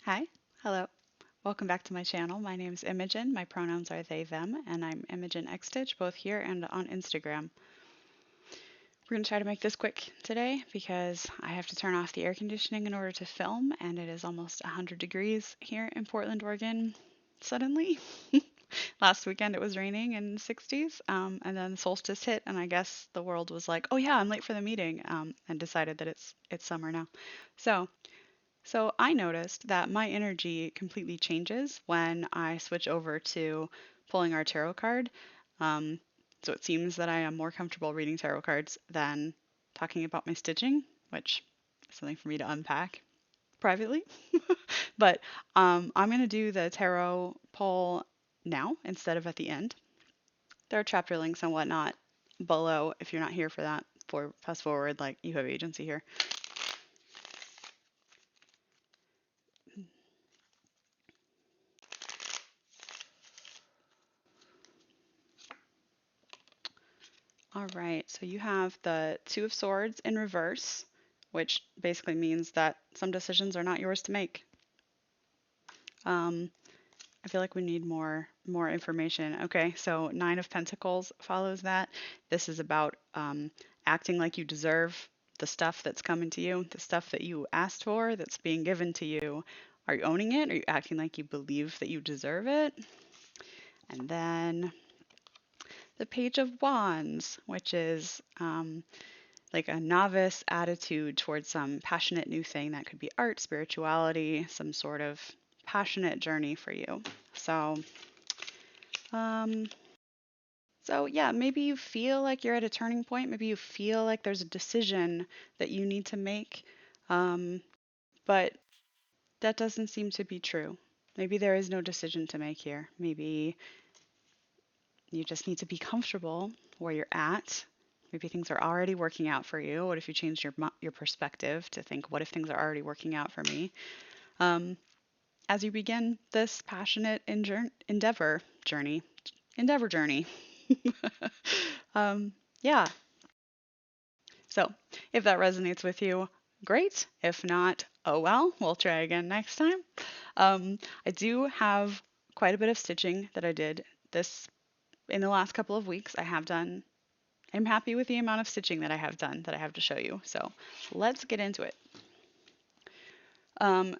Hi, hello. Welcome back to my channel. My name is Imogen. My pronouns are they, them, and I'm Imogen Xstitch, both here and on Instagram. We're going to try to make this quick today because I have to turn off the air conditioning in order to film, and it is almost 100 degrees here in Portland, Oregon, suddenly. Last weekend it was raining in 60s, and then solstice hit, and I guess the world was like, oh yeah, I'm late for the meeting, and decided that it's summer now. So so I noticed that my energy completely changes when I switch over to pulling our tarot card. Um, so it seems that I am more comfortable reading tarot cards than talking about my stitching, which is something for me to unpack privately. But I'm going to do the tarot pull now instead of at the end. There are chapter links and whatnot below if you're not here for that. For fast forward, like you have agency here. All right, so you have the Two of Swords in reverse, which basically means that some decisions are not yours to make. Um, I feel like we need more information. Okay, so Nine of Pentacles follows that. This is about acting like you deserve the stuff that's coming to you, the stuff that you asked for, that's being given to you. Are you owning it? Are you acting like you believe that you deserve it? And then the Page of Wands, which is like a novice attitude towards some passionate new thing that could be art, spirituality, some sort of passionate journey for you. So, um, so yeah, maybe you feel like you're at a turning point. Maybe you feel like there's a decision that you need to make, um, but that doesn't seem to be true. Maybe there is no decision to make here. Maybe you just need to be comfortable where you're at. Maybe things are already working out for you. What if you changed your perspective to think, what if things are already working out for me? Um, as you begin this passionate endeavor journey. um, yeah. So if that resonates with you, great. If not, oh well, we'll try again next time. I do have quite a bit of stitching that I did this in the last couple of weeks. I'm happy with the amount of stitching that I have done that I have to show you. So let's get into it.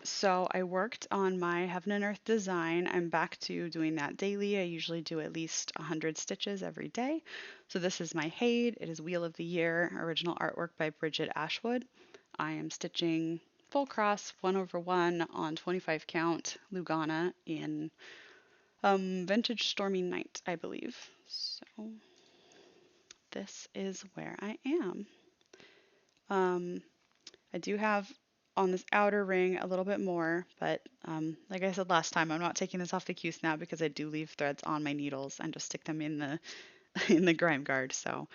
So I worked on my Heaven and Earth design. I'm back to doing that daily. I usually do at least 100 stitches every day. So this is my Haid. It is Wheel of the Year, original artwork by Bridget Ashwood. I am stitching full cross 1/1 on 25 count lugana in vintage Stormy Night, I believe. So this is where I am. I do have on this outer ring a little bit more, but like I said last time, I'm not taking this off the Q snap because I do leave threads on my needles and just stick them in the in the grime guard. So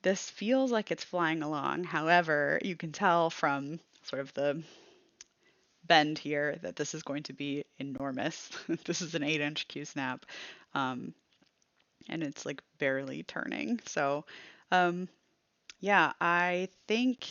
this feels like it's flying along. However, you can tell from sort of the bend here that this is going to be enormous. This is an 8-inch Q snap, um, and it's like barely turning. So yeah, I think.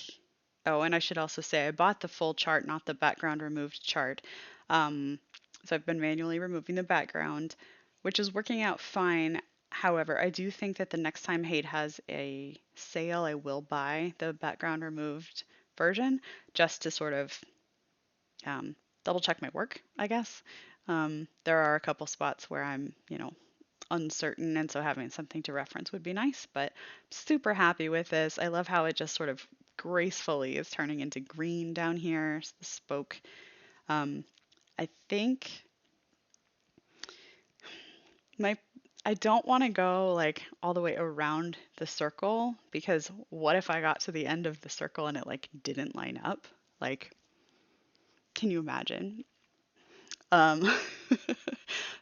Oh, and I should also say I bought the full chart, not the background removed chart. Um, so I've been manually removing the background, which is working out fine. However, I do think that the next time Hade has a sale, I will buy the background removed version just to sort of double check my work, I guess. There are a couple spots where I'm, uncertain, and so having something to reference would be nice, but I'm super happy with this. I love how it just sort of gracefully is turning into green down here, the spoke. I think my I don't want to go like all the way around the circle because what if I got to the end of the circle and it like didn't line up? Like, can you imagine? Um,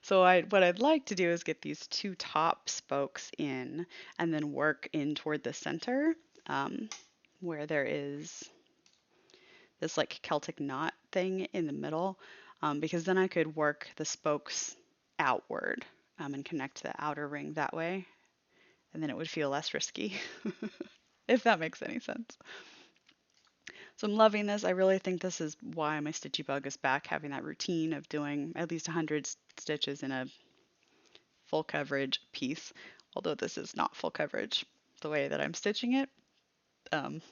so what I'd like to do is get these two top spokes in and then work in toward the center, where there is this like Celtic knot thing in the middle, because then I could work the spokes outward, and connect the outer ring that way, and then it would feel less risky, if that makes any sense. So I'm loving this. I really think this is why my stitchy bug is back, having that routine of doing at least 100 stitches in a full coverage piece, although this is not full coverage the way that I'm stitching it. Um,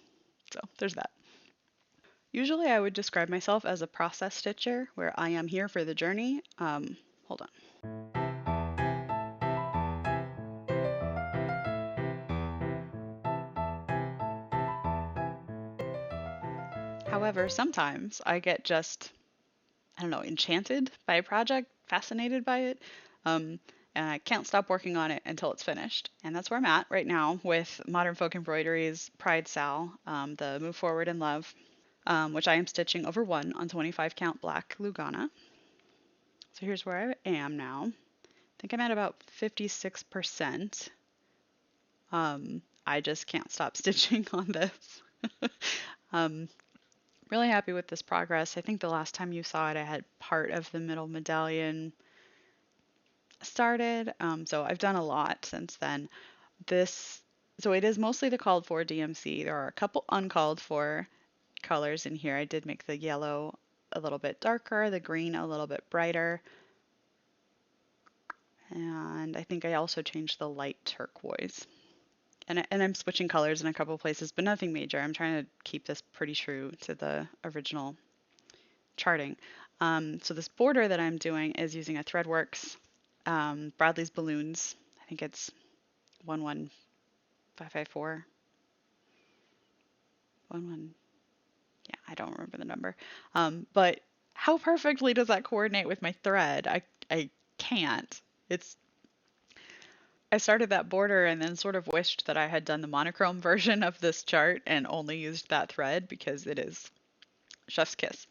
so there's that. Usually I would describe myself as a process stitcher where I am here for the journey. Hold on. However, sometimes I get just, I don't know, enchanted by a project, fascinated by it, and I can't stop working on it until it's finished. And that's where I'm at right now with Modern Folk Embroidery's PrideSAL, the Move Forward in Love, which I am stitching over 1 on 25 count black lugana. So here's where I am now. I think I'm at about 56%. I just can't stop stitching on this. Really happy with this progress. I think the last time you saw it, I had part of the middle medallion started. So I've done a lot since then. So it is mostly the called for DMC. There are a couple uncalled for colors in here. I did make the yellow a little bit darker, the green a little bit brighter. And I think I also changed the light turquoise. And I'm switching colors in a couple places, but nothing major. I'm trying to keep this pretty true to the original charting. So this border that I'm doing is using a Threadworx Bradley's Balloons. I think it's 11554. Yeah, I don't remember the number. But how perfectly does that coordinate with my thread? I can't. I started that border and then sort of wished that I had done the monochrome version of this chart and only used that thread because it is chef's kiss.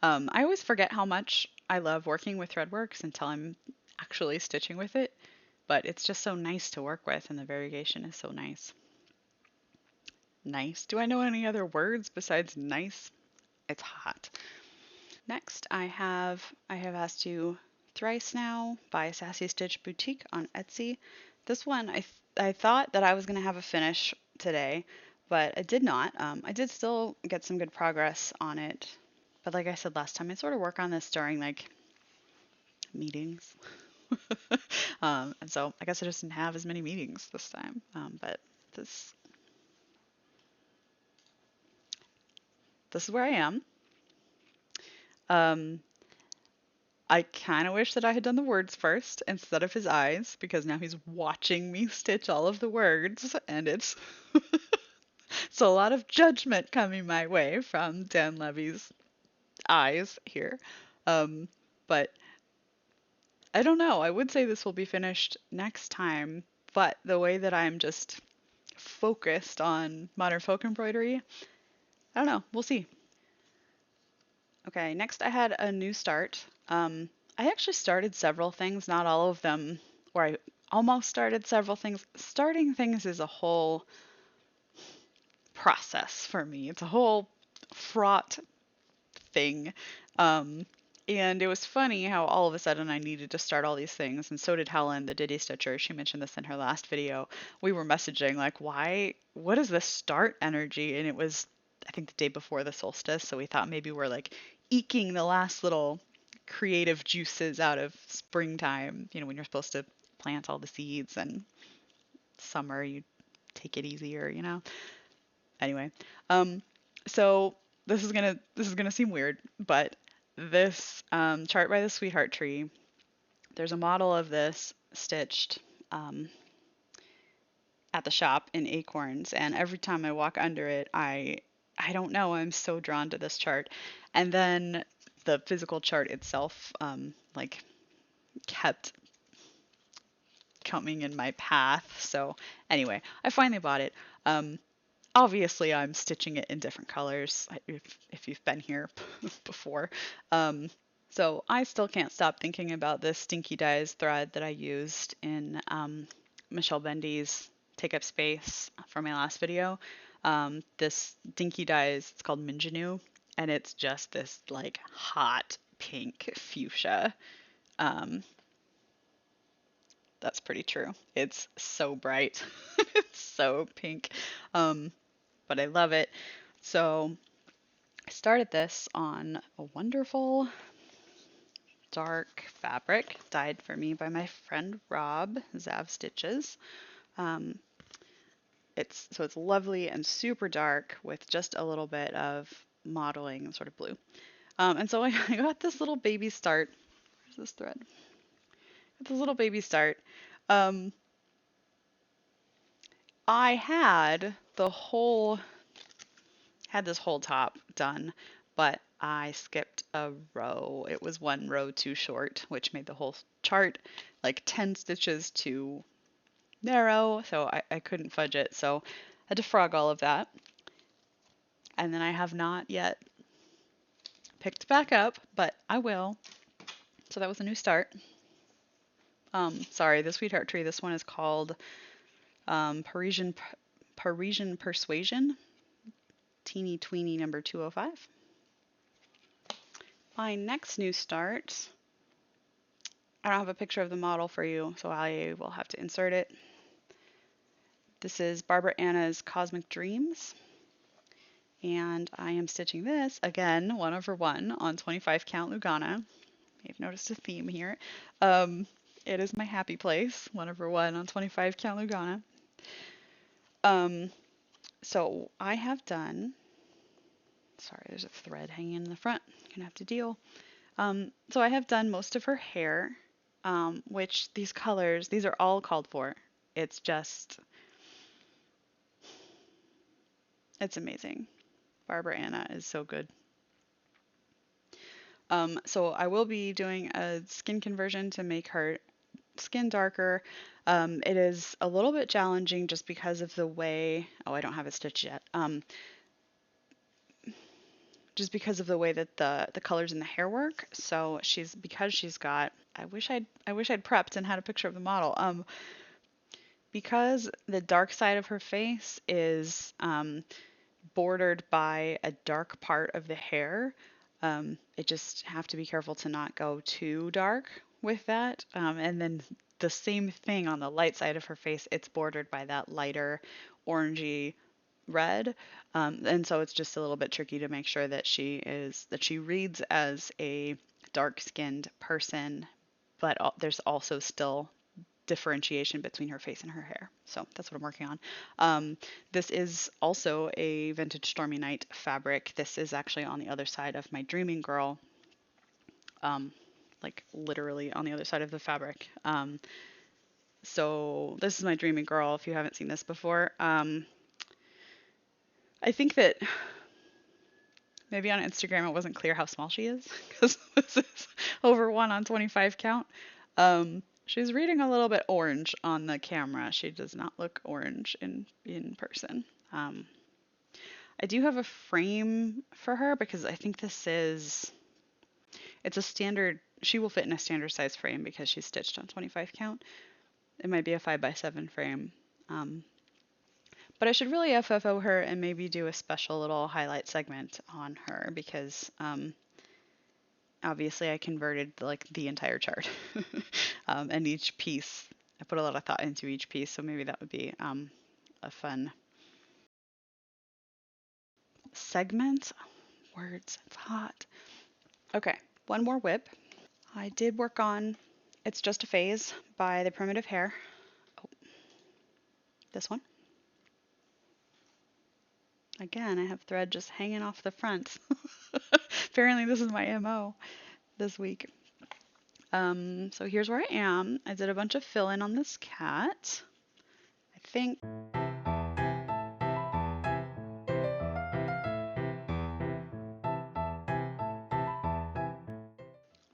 I always forget how much I love working with Threadworx until I'm actually stitching with it, but it's just so nice to work with and the variegation is so nice. Nice. Do I know any other words besides nice? It's hot. Next, I have asked you Thrice Now by Sassy Stitch Boutique on Etsy. This one, I thought that I was going to have a finish today, but I did not. I did still get some good progress on it, but like I said last time, I sort of work on this during like meetings. And so I guess I just didn't have as many meetings this time, but this is where I am. I kind of wish that I had done the words first instead of his eyes, because now he's watching me stitch all of the words, and it's so a lot of judgment coming my way from Dan Levy's eyes here. But I don't know. I would say this will be finished next time, but the way that I'm just focused on modern folk embroidery, I don't know. We'll see. Okay, next I had a new start. I actually started several things, not all of them, or I almost started several things. Starting things is a whole process for me. It's a whole fraught thing. And it was funny how all of a sudden I needed to start all these things, and so did Helen, the Diddy Stitcher. She mentioned this in her last video. We were messaging like, what is this start energy? And it was, I think, the day before the solstice, so we thought maybe we're like eking the last little creative juices out of springtime, when you're supposed to plant all the seeds, and summer you take it easier. Anyway, so this is gonna seem weird, but this chart by the Sweetheart Tree, there's a model of this stitched at the shop in acorns, and every time I walk under it, I don't know, I'm so drawn to this chart. And then the physical chart itself like kept coming in my path. So anyway, I finally bought it. Obviously I'm stitching it in different colors if you've been here before. So I still can't stop thinking about this Dinky Dyes thread that I used in Michelle Bendy's Take Up Space for my last video. This Dinky Dyes, it's called Mingenew, and it's just this like hot pink fuchsia. That's pretty true. It's so bright. It's so pink. But I love it. So I started this on a wonderful dark fabric dyed for me by my friend Rob, Zav Stitches. Um, it's lovely and super dark with just a little bit of modeling sort of blue. And so I got this little baby start. Where's this thread? This little baby start. Um, I had this whole top done, but I skipped a row. It was one row too short, which made the whole chart like 10 stitches too narrow, so I couldn't fudge it. So I had to frog all of that. And then I have not yet picked back up, but I will. So that was a new start. Sorry, the Sweetheart Tree, this one is called Parisian Persuasion, Teenie Tweenie number 205. My next new start, I don't have a picture of the model for you, so I will have to insert it. This is Barbara Anna's Cosmic Dreams, and I am stitching this, again, 1/1 on 25 count Lugana. You've noticed a theme here. It is my happy place, 1/1 on 25 count Lugana. So I have done, sorry, there's a thread hanging in the front, gonna have to deal. So I have done most of her hair, which these colors, these are all called for. It's just, it's amazing. Barbara Anna is so good. So I will be doing a skin conversion to make her skin darker. It is a little bit challenging just because of the way, oh, I don't have it stitched yet. Just because of the way that the colors in the hair work. So because she's got, I wish I'd prepped and had a picture of the model. Because the dark side of her face is bordered by a dark part of the hair, I just have to be careful to not go too dark with that. And then the same thing on the light side of her face, it's bordered by that lighter orangey red. And so it's just a little bit tricky to make sure that she reads as a dark-skinned person, but there's also still differentiation between her face and her hair. So that's what I'm working on. This is also a vintage Stormy Night fabric. This is actually on the other side of my Dreaming Girl, like literally on the other side of the fabric. So this is my Dreaming Girl, if you haven't seen this before. I think that maybe on Instagram it wasn't clear how small she is, because this is over 1 on 25 count. She's reading a little bit orange on the camera. She does not look orange in person. I do have a frame for her because I think it's a standard, she will fit in a standard size frame because she's stitched on 25 count. It might be a 5x7 frame. But I should really FFO her and maybe do a special little highlight segment on her because obviously I converted like the entire chart and each piece, I put a lot of thought into each piece, so maybe that would be a fun segment. Words, it's hot. Okay, one more whip. I did work on It's Just a Phase by the Primitive Hair. Oh, this one. Again, I have thread just hanging off the front. Apparently this is my MO this week. So here's where I am. I did a bunch of fill-in on this cat. I think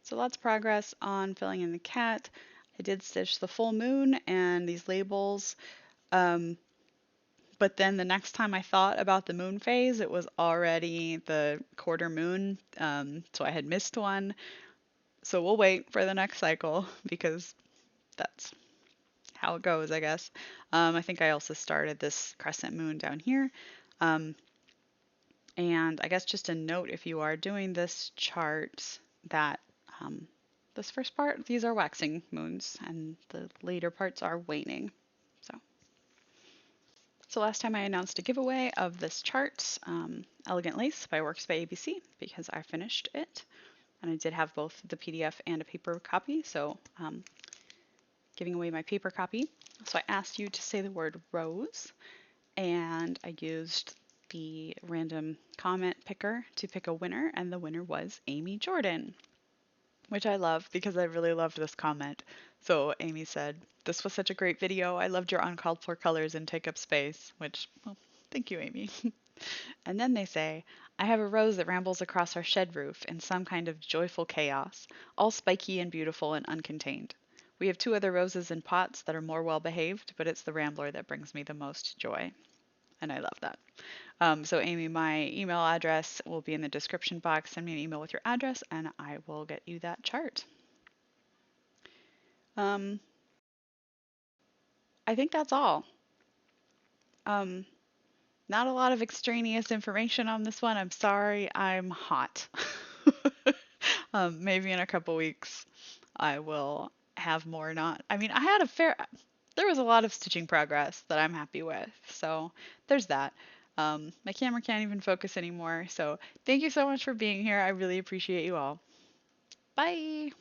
so lots of progress on filling in the cat. I did stitch the full moon and these labels. But then the next time I thought about the moon phase, it was already the quarter moon. So I had missed one. So we'll wait for the next cycle because that's how it goes, I guess. I think I also started this crescent moon down here. And I guess just a note, if you are doing this chart, that this first part, these are waxing moons, and the later parts are waning. So So last time I announced a giveaway of this chart, Elegant Lace by Works by ABC, because I finished it. And I did have both the PDF and a paper copy, so giving away my paper copy. So I asked you to say the word rose, and I used the random comment picker to pick a winner, and the winner was Amy Jordan, which I love because I really loved this comment. So Amy said, "This was such a great video. I loved your uncalled for colors and take up space," which, well, thank you, Amy. And then they say, "I have a rose that rambles across our shed roof in some kind of joyful chaos, all spiky and beautiful and uncontained. We have two other roses in pots that are more well behaved, but it's the rambler that brings me the most joy." And I love that. So Amy, my email address will be in the description box. Send me an email with your address and I will get you that chart. Um, I think that's all. Not a lot of extraneous information on this one. I'm sorry, I'm hot. Maybe in a couple weeks I will have more. Not, I mean, there was a lot of stitching progress that I'm happy with. So there's that. My camera can't even focus anymore. So thank you so much for being here. I really appreciate you all. Bye.